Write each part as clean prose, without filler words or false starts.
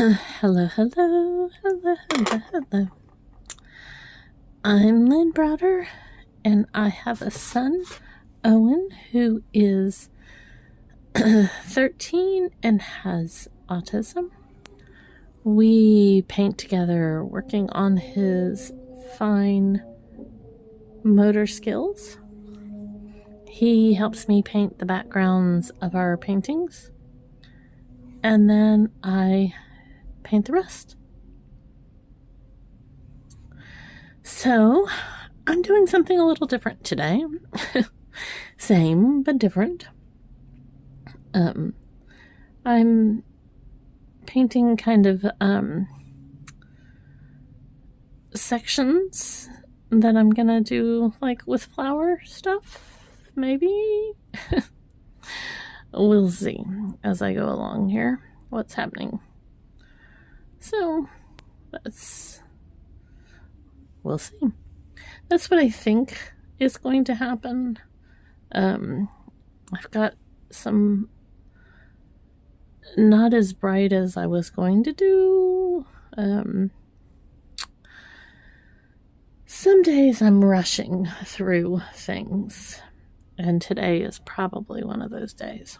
Hello, hello, hello, hello, hello. I'm Lynn Browder, and I have a son, Owen, who is 13 and has autism. We paint together, working on his fine motor skills. He helps me paint the backgrounds of our paintings, and then I paint the rest. So, I'm doing something a little different today. Same, but different. I'm painting kind of sections that I'm gonna do like with flower stuff, maybe. We'll see as I go along here what's happening. So we'll see. That's what I think is going to happen. I've got some not as bright as I was going to do. Some days I'm rushing through things, and today is probably one of those days.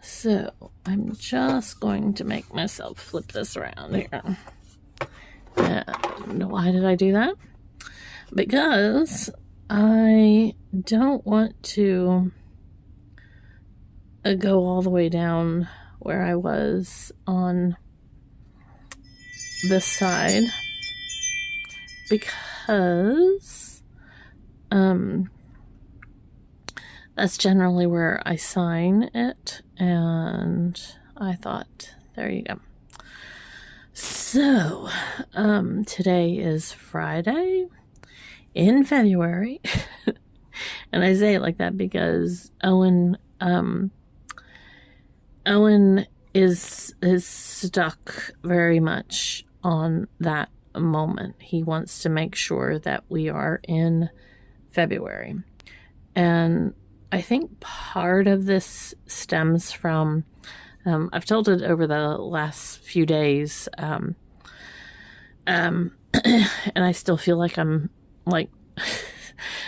So I'm just going to make myself flip this around here. And why did I do that? Because I don't want to go all the way down where I was on this side, because that's generally where I sign it, and I thought, there you go. So, today is Friday in February, and I say it like that because Owen is stuck very much on that moment. He wants to make sure that we are in February, and I think part of this stems from I've told it over the last few days, and I still feel like I'm like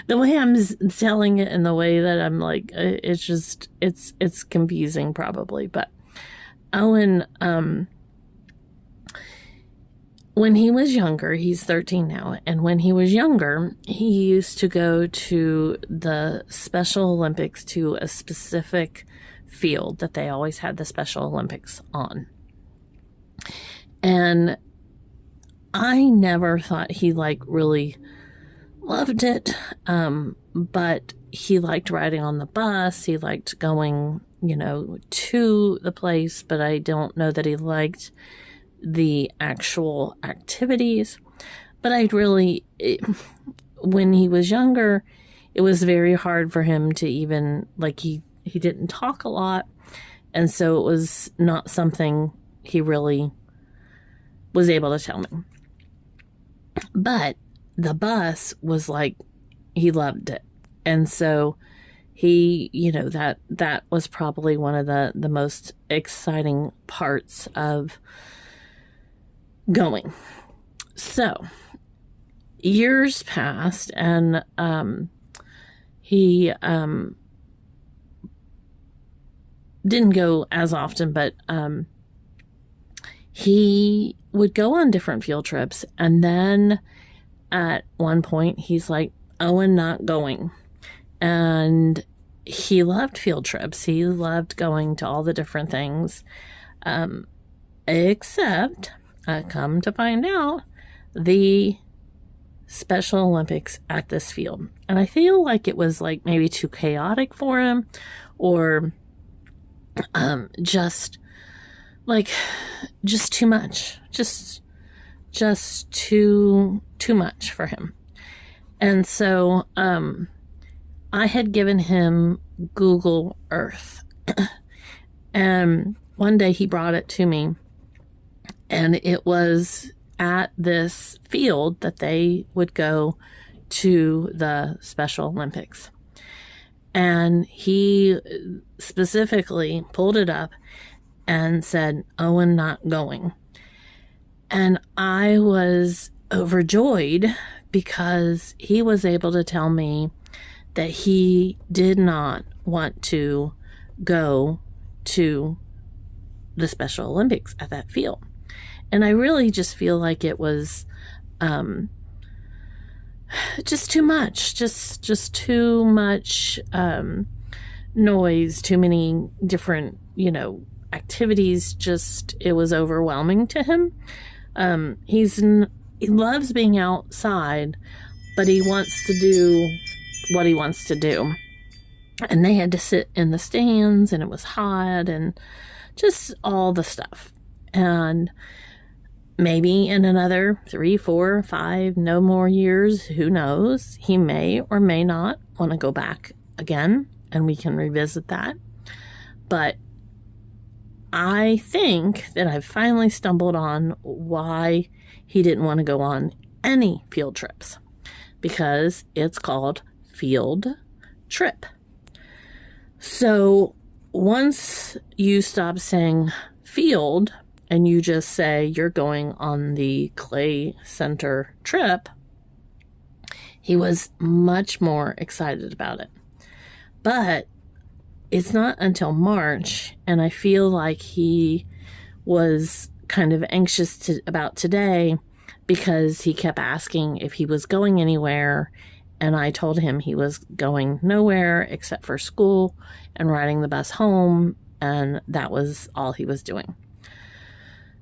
the way I'm telling it and the way that I'm like, it's confusing probably. But Owen, when he was younger, he's 13 now, and when he was younger, he used to go to the Special Olympics, to a specific field that they always had the Special Olympics on. And I never thought he really loved it, but he liked riding on the bus. He liked going, to the place, but I don't know that he liked the actual activities. But when he was younger, it was very hard for him to even, he didn't talk a lot, and so it was not something he really was able to tell me. But the bus was he loved it, and so he, that was probably one of the most exciting parts of going. So years passed, and he didn't go as often, but he would go on different field trips, and then at one point he's like, Owen, not going. And he loved field trips. He loved going to all the different things, except come to find out, the Special Olympics at this field. And I feel like it was maybe too chaotic for him, or just too much, just too much for him. And so I had given him Google Earth, and one day he brought it to me, and it was at this field that they would go to the Special Olympics. And he specifically pulled it up, and said, Owen not going. And I was overjoyed because he was able to tell me that he did not want to go to the Special Olympics at that field. And I really just feel like it was just too much, just too much noise, too many different, activities. Just, it was overwhelming to him. He loves being outside, but he wants to do what he wants to do. And they had to sit in the stands, and it was hot, and just all the stuff. And maybe in another 3, 4, 5, no more years, who knows, he may or may not want to go back again, and we can revisit that. But I think that I've finally stumbled on why he didn't want to go on any field trips, because it's called field trip. So once you stop saying field and you just say you're going on the Clay Center trip, he was much more excited about it. But it's not until March, and I feel like he was kind of anxious about today because he kept asking if he was going anywhere, and I told him he was going nowhere except for school and riding the bus home, and that was all he was doing.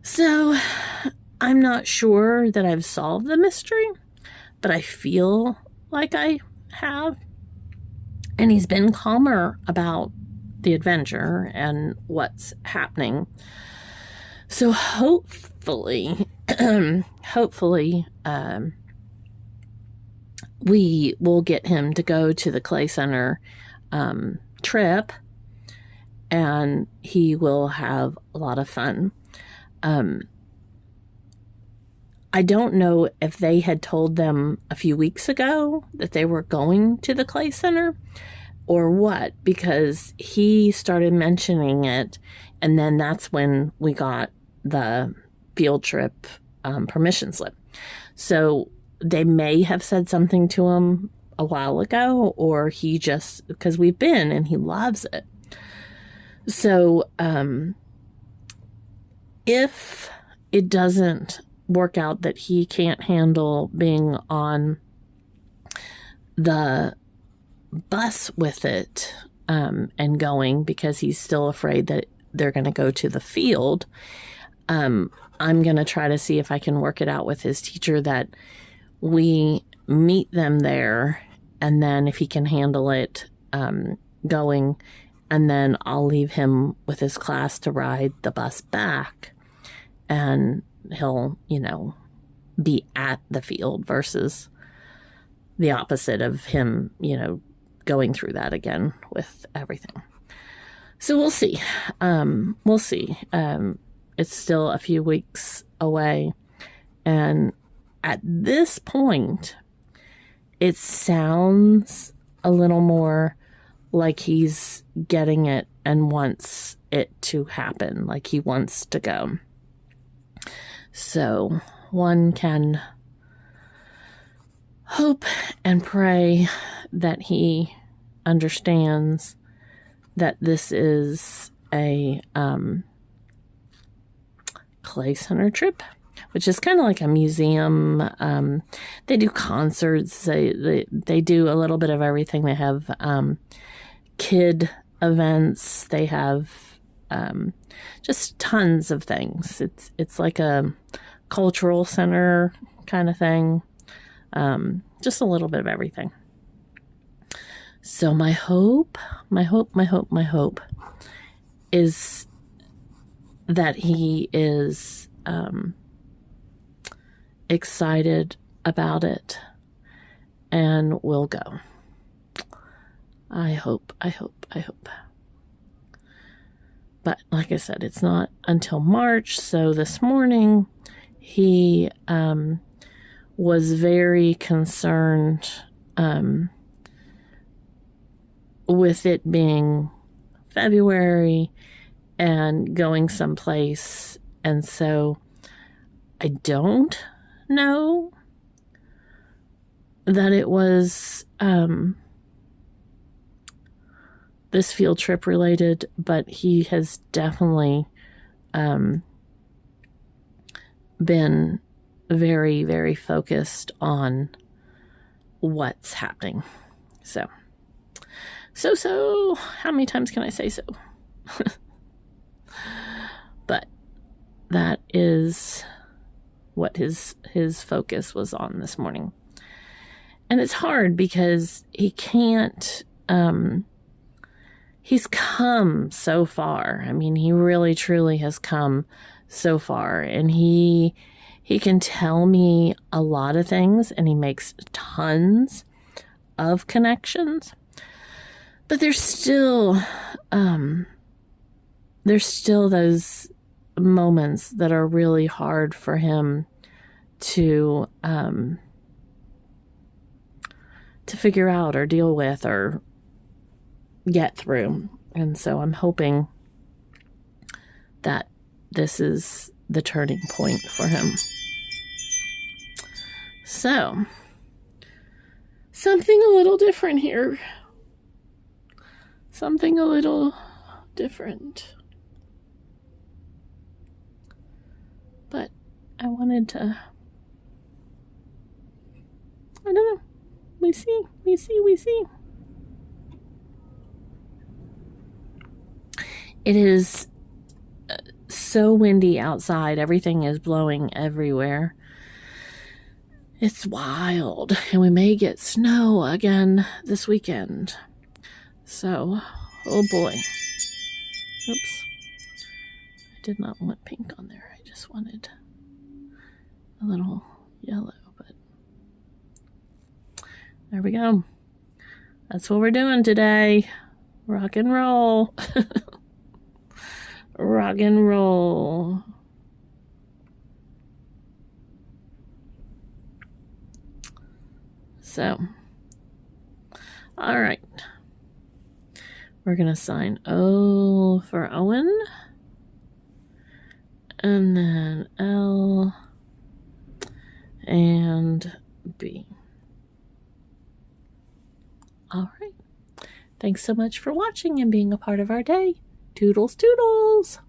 So I'm not sure that I've solved the mystery, but I feel like I have. And he's been calmer about the adventure and what's happening. So hopefully, we will get him to go to the Clay Center trip, and he will have a lot of fun. I don't know if they had told them a few weeks ago that they were going to the Clay Center or what, because he started mentioning it, and then that's when we got the field trip permission slip. So they may have said something to him a while ago, or he just, because we've been and he loves it. So if it doesn't work out that he can't handle being on the bus with it and going, because he's still afraid that they're going to go to the field, I'm going to try to see if I can work it out with his teacher that we meet them there, and then if he can handle it going, and then I'll leave him with his class to ride the bus back, and he'll, be at the field versus the opposite of him, going through that again with everything. So we'll see. It's still a few weeks away. And at this point, it sounds a little more like he's getting it and wants it to happen, like he wants to go. So one can hope and pray that he understands that this is a Clay Center trip, which is kind of like a museum. They do concerts. They do a little bit of everything. They have kid events. They have just tons of things. It's like a cultural center kind of thing. Just a little bit of everything. So my hope is that he is excited about it and will go. I hope. But like I said, it's not until March. So this morning he was very concerned with it being February and going someplace. And so I don't know that it was this field trip related, but he has definitely been very, very focused on what's happening. So, how many times can I say so? But that is what his focus was on this morning. And it's hard because he can't, he's come so far. I mean, he really truly has come so far, and he can tell me a lot of things, and he makes tons of connections, but there's still those moments that are really hard for him to figure out or deal with or get through. And so I'm hoping that this is the turning point for him. So, something a little different here. Something a little different. But I wanted to, I don't know. We see. It is so windy outside. Everything is blowing everywhere. It's wild. And we may get snow again this weekend. So, oh boy. Oops. I did not want pink on there. I just wanted a little yellow, but there we go. That's what we're doing today. Rock and roll. Rock and roll. So, all right. We're going to sign O for Owen. And then L and B. All right. Thanks so much for watching and being a part of our day. Toodles, toodles.